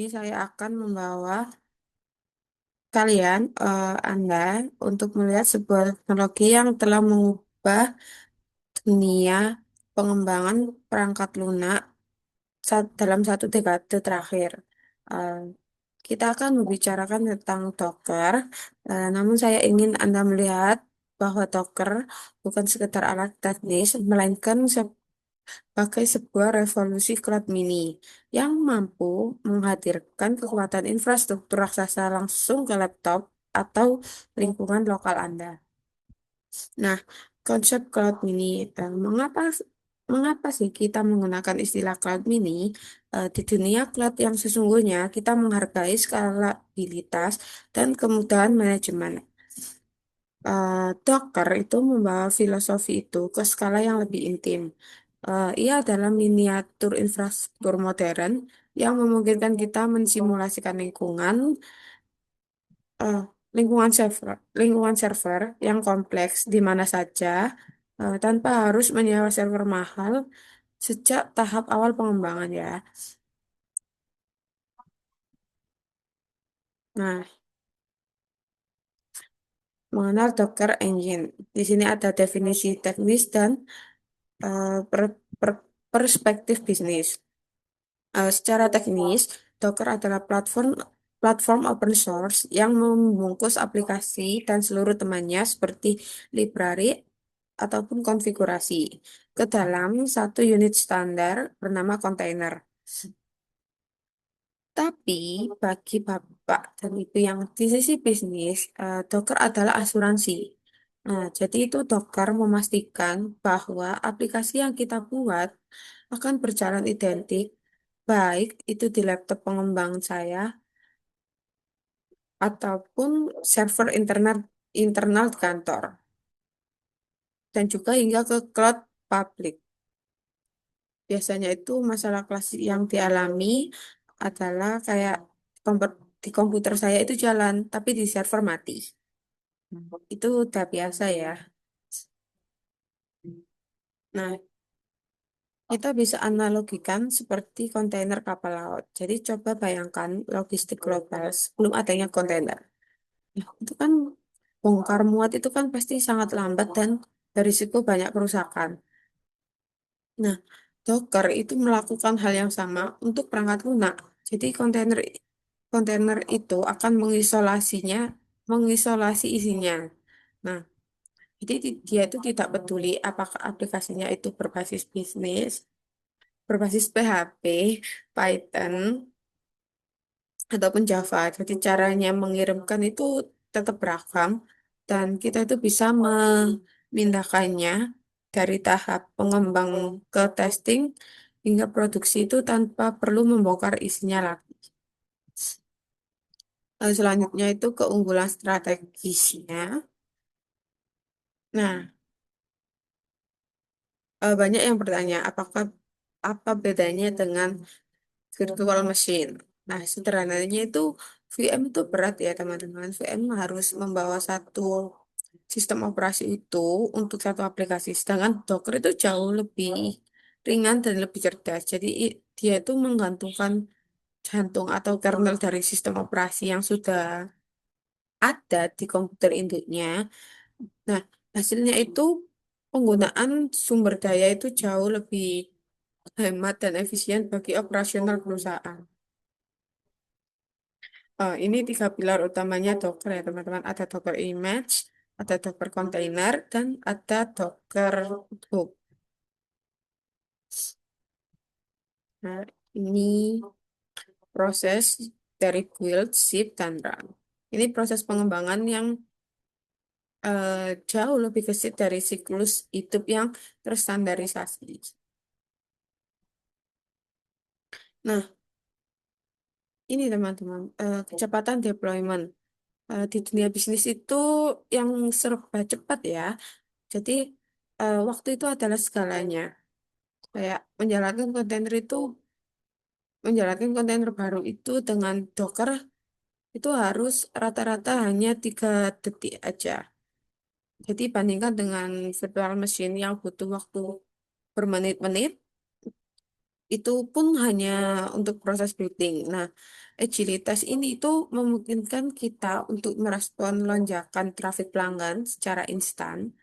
ini saya akan membawa Anda, untuk melihat sebuah teknologi yang telah mengubah dunia pengembangan perangkat lunak dalam satu dekade terakhir. Eh, kita akan membicarakan tentang Docker, namun saya ingin Anda melihat bahwa Docker bukan sekedar alat teknis, melainkan sebagai sebuah revolusi cloud mini yang mampu menghadirkan kekuatan infrastruktur raksasa langsung ke laptop atau lingkungan lokal Anda. Nah, konsep cloud mini, mengapa sih kita menggunakan istilah cloud mini? Di dunia cloud yang sesungguhnya, kita menghargai skalabilitas dan kemudahan manajemen. Docker itu membawa filosofi itu ke skala yang lebih intim. Ia adalah miniatur infrastruktur modern yang memungkinkan kita mensimulasikan eh, lingkungan server yang kompleks di mana saja, tanpa harus menyewa server mahal sejak tahap awal pengembangan ya. Nah, mengenal Docker Engine. Di sini ada definisi teknis dan perspektif bisnis. Secara teknis, Docker adalah platform platform open source yang membungkus aplikasi dan seluruh temannya seperti library ataupun konfigurasi ke dalam satu unit standar bernama kontainer. Tapi bagi Bapak dan Ibu yang di sisi bisnis, Docker adalah asuransi. Nah, jadi itu Docker memastikan bahwa aplikasi yang kita buat akan berjalan identik, baik itu di laptop pengembang saya ataupun server internal internal di kantor, dan juga hingga ke cloud public. Biasanya itu masalah klasik yang dialami adalah kayak di komputer saya itu jalan, tapi di server mati. Itu udah biasa ya. Nah, kita bisa analogikan seperti kontainer kapal laut. Jadi coba bayangkan logistik global sebelum adanya kontainer. Nah, itu kan bongkar muat itu kan pasti sangat lambat dan berisiko banyak kerusakan. Nah, Docker itu melakukan hal yang sama untuk perangkat lunak. Jadi kontainer kontainer itu akan mengisolasi isinya. Nah, jadi dia itu tidak peduli apakah aplikasinya itu berbasis PHP, Python, ataupun Java. Jadi caranya mengirimkan itu tetap beragam dan kita itu bisa memindahkannya dari tahap pengembang ke testing hingga produksi itu tanpa perlu membongkar isinya lagi. Selanjutnya itu keunggulan strategisnya. Nah, banyak yang bertanya apa bedanya dengan virtual machine. Nah, sederhananya itu VM itu berat ya teman-teman. VM harus membawa satu sistem operasi itu untuk satu aplikasi. Sedangkan Docker itu jauh lebih ringan dan lebih cerdas. Jadi dia itu menggantungkan jantung atau kernel dari sistem operasi yang sudah ada di komputer induknya. Nah, hasilnya itu penggunaan sumber daya itu jauh lebih hemat dan efisien bagi operasional perusahaan. Ini tiga pilar utamanya Docker ya teman-teman. Ada Docker Image, ada Docker Container, dan ada Docker Hub. Nah, ini proses dari build, ship, dan run. Ini proses pengembangan yang jauh lebih gesit dari siklus hidup yang terstandarisasi. Nah, ini teman-teman, kecepatan deployment. Di dunia bisnis itu yang serba cepat ya. Jadi, waktu itu adalah segalanya. Kayak menjalankan kontainer baru itu dengan Docker itu harus rata-rata hanya 3 detik aja. Jadi bandingkan dengan virtual machine yang butuh waktu bermenit-menit, Itu pun hanya untuk proses building. Nah, agilitas ini itu memungkinkan kita untuk merespon lonjakan trafik pelanggan secara instan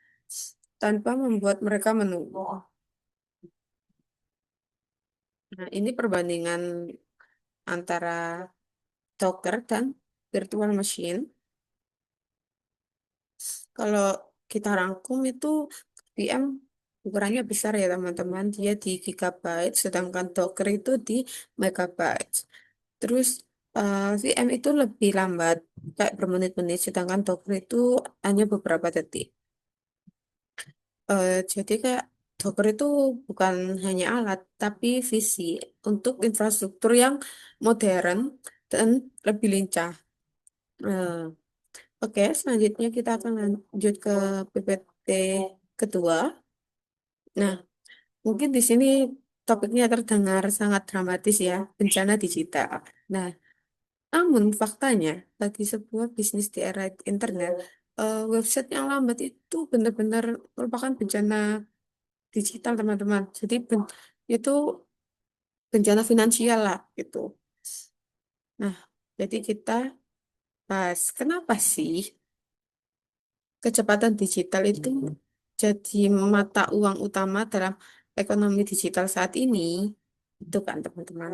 tanpa membuat mereka menunggu. Nah, ini perbandingan antara Docker dan virtual machine. Kalau kita rangkum itu VM ukurannya besar ya teman-teman. Dia di gigabyte, sedangkan Docker itu di megabyte. Terus VM itu lebih lambat, kayak bermenit-menit, sedangkan Docker itu hanya beberapa detik. Jadi kayak Docker itu bukan hanya alat, tapi visi untuk infrastruktur yang modern dan lebih lincah. Eh, Oke, selanjutnya kita akan lanjut ke PPT kedua. Nah, mungkin di sini topiknya terdengar sangat dramatis ya, bencana digital. Nah, namun faktanya, bagi sebuah bisnis di era internet, website yang lambat itu benar-benar merupakan bencana digital, teman-teman. Jadi itu bencana finansial lah, gitu. Nah, jadi kita bahas kenapa sih kecepatan digital itu jadi mata uang utama dalam ekonomi digital saat ini. Itu kan, teman-teman.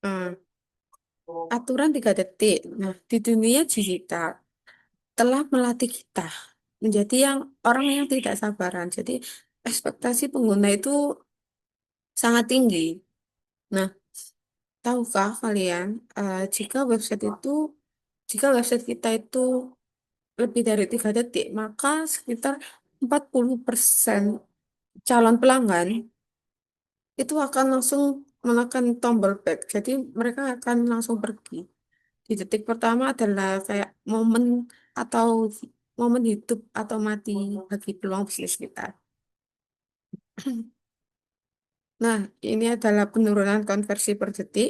Hmm, aturan 3 detik. Nah, di dunia digital telah melatih kita menjadi orang yang tidak sabaran. Jadi ekspektasi pengguna itu sangat tinggi. Nah, tahukah kalian jika website kita itu lebih dari 3 detik, maka sekitar 40% calon pelanggan itu akan langsung menekan tombol back. Jadi mereka akan langsung pergi. Di detik pertama adalah kayak momen atau momen hidup atau mati bagi peluang bisnis kita. Nah, ini adalah penurunan konversi per detik.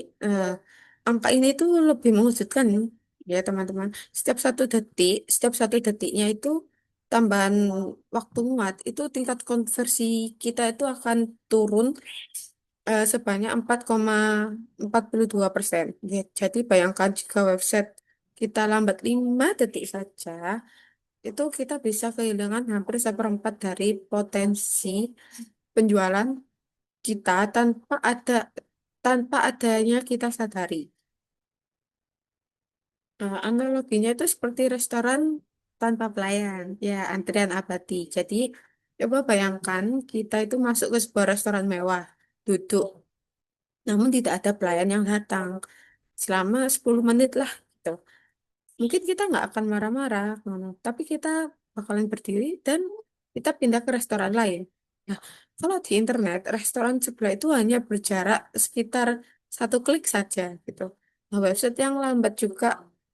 Angka ini tuh lebih mengejutkan ya teman-teman. Setiap satu detiknya itu tambahan waktu muat, itu tingkat konversi kita itu akan turun sebanyak 4,42%. Ya, jadi bayangkan jika website kita lambat 5 detik saja, itu kita bisa kehilangan hampir seperempat dari potensi penjualan kita tanpa adanya kita sadari. Analoginya itu seperti restoran tanpa pelayan, ya antrian abadi. Jadi coba bayangkan kita itu masuk ke sebuah restoran mewah, duduk, namun tidak ada pelayan yang datang selama 10 menit lah gitu. Mungkin kita nggak akan marah-marah, tapi kita bakalan berdiri dan kita pindah ke restoran lain. Nah, kalau di internet, restoran sebelah itu hanya berjarak sekitar 1 klik saja gitu. Nah, website yang lambat juga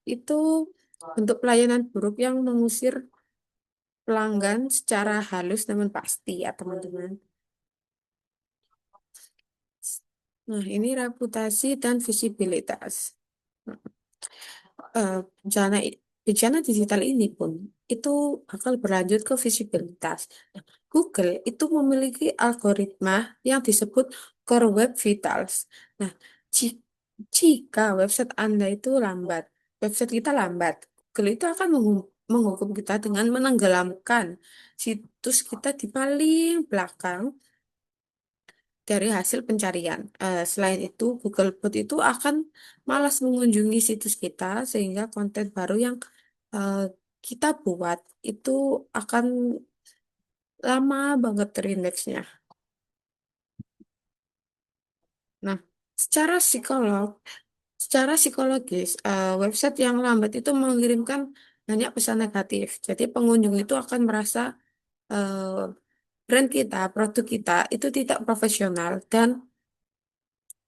itu bentuk pelayanan buruk yang mengusir pelanggan secara halus namun pasti ya teman-teman. Nah, ini reputasi dan visibilitas. eh, bencana bencana digital ini pun itu bakal berlanjut ke visibilitas. Nah, Google itu memiliki algoritma yang disebut Core Web Vitals. Nah, ji- jika website kita lambat, Google itu akan menghukum kita dengan menenggelamkan situs kita di paling belakang dari hasil pencarian. Selain itu, Googlebot itu akan malas mengunjungi situs kita sehingga konten baru yang eh, kita buat itu akan lama banget terindeksnya. Nah, secara psikolog, secara psikologis, website yang lambat itu mengirimkan banyak pesan negatif. Jadi pengunjung itu akan merasa eh, brand kita, produk kita itu tidak profesional dan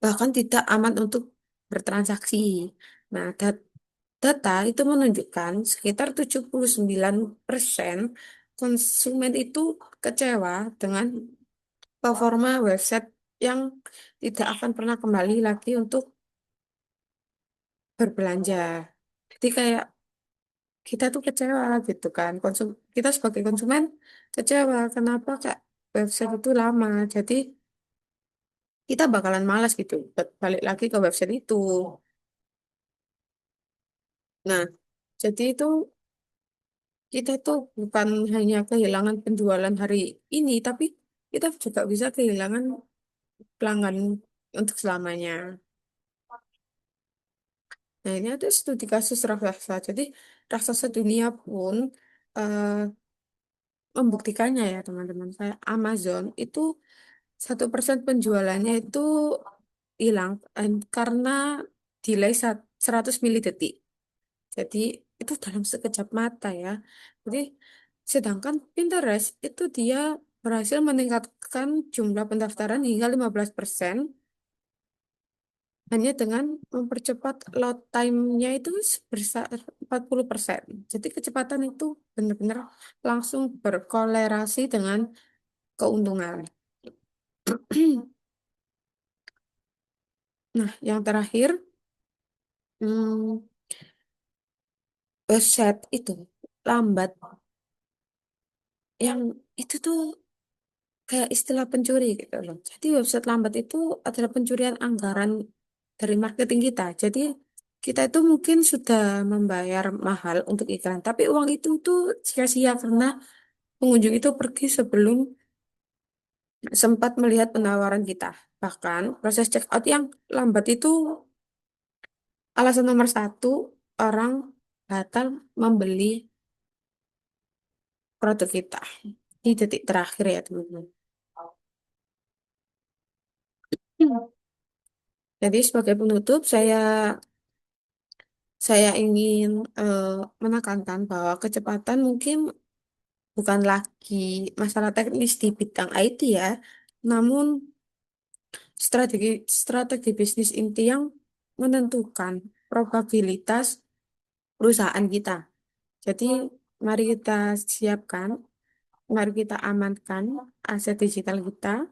bahkan tidak aman untuk bertransaksi. Nah, data itu menunjukkan sekitar 79% konsumen itu kecewa dengan performa website yang tidak akan pernah kembali lagi untuk berbelanja. Jadi kayak kita tuh kecewa gitu kan. Kita sebagai konsumen kecewa. Kenapa Kak? website itu lama. Jadi kita bakalan malas gitu buat balik lagi ke website itu. Nah, jadi itu kita tuh bukan hanya kehilangan penjualan hari ini, tapi kita juga bisa kehilangan pelanggan untuk selamanya. Nah, ini ada studi kasus raksasa. Jadi, raksasa dunia pun eh, membuktikannya ya, teman-teman. Saya Amazon itu 1% penjualannya itu hilang karena delay 100 milidetik. Jadi, itu dalam sekejap mata ya. Jadi, sedangkan Pinterest itu dia berhasil meningkatkan jumlah pendaftaran hingga 15% hanya dengan mempercepat load time-nya itu sebesar 40%. Jadi kecepatan itu benar-benar langsung berkolerasi dengan keuntungan. Nah, yang terakhir, hmm, website itu lambat. Yang itu tuh kayak istilah pencuri gitu loh. Jadi website lambat itu adalah pencurian anggaran dari marketing kita. Jadi kita itu mungkin sudah membayar mahal untuk iklan, tapi uang itu tuh sia-sia karena pengunjung itu pergi sebelum sempat melihat penawaran kita. Bahkan proses check out yang lambat itu alasan nomor satu orang batal membeli produk kita di detik terakhir ya teman-teman. Jadi sebagai penutup saya ingin eh, menekankan bahwa kecepatan mungkin bukan lagi masalah teknis di bidang IT ya, namun strategi strategi bisnis inti yang menentukan probabilitas perusahaan kita. Jadi mari kita siapkan, mari kita amankan aset digital kita